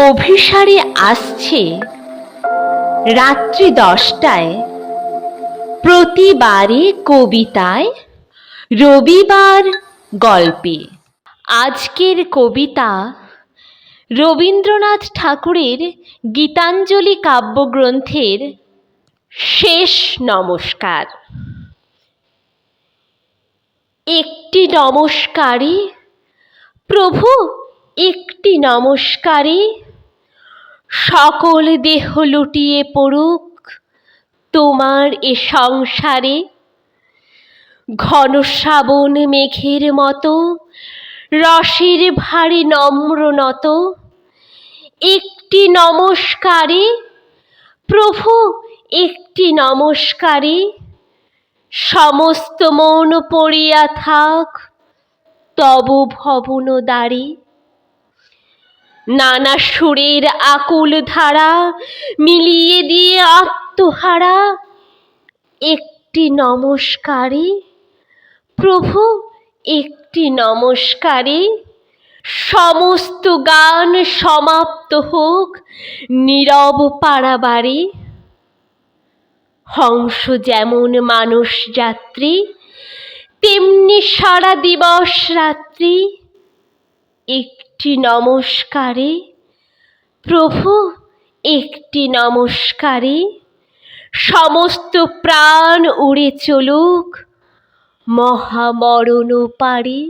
অভিসারে আসছে রাত্রি 10টায়, প্রতিবারে কবিতায়, রবিবার গল্পে। আজকের কবিতা রবীন্দ্রনাথ ঠাকুরের গীতাঞ্জলি কাব্যগ্রন্থের শেষ নমস্কার। একটি নমস্কারই প্রভু, একটি নমস্কারই সকল দেহ লুটিয়ে পড়ুক তোমার এ সংসারে। ঘন শ্রাবণ মেঘের মতো রসের ভারে নম্র নত, একটি নমস্কারে প্রভু, একটি নমস্কারে সমস্ত মন পড়িয়া থাক তব ভবন দ্বারে। নানা সুরের আকুল ধারা মিলিয়ে দিয়ে আত্মহারা, একটি নমস্কারে প্রভু, একটি নমস্কারে সমস্ত গান সমাপ্ত হোক নীরব পাড়াবাড়ি। হংস যেমন মানস যাত্রী, তেমনি সারা দিবস রাত্রি একটি নমস্কারে প্রভু, একটি নমস্কারে সমস্ত প্রাণ উড়ে চলুক মহামরণ পারে।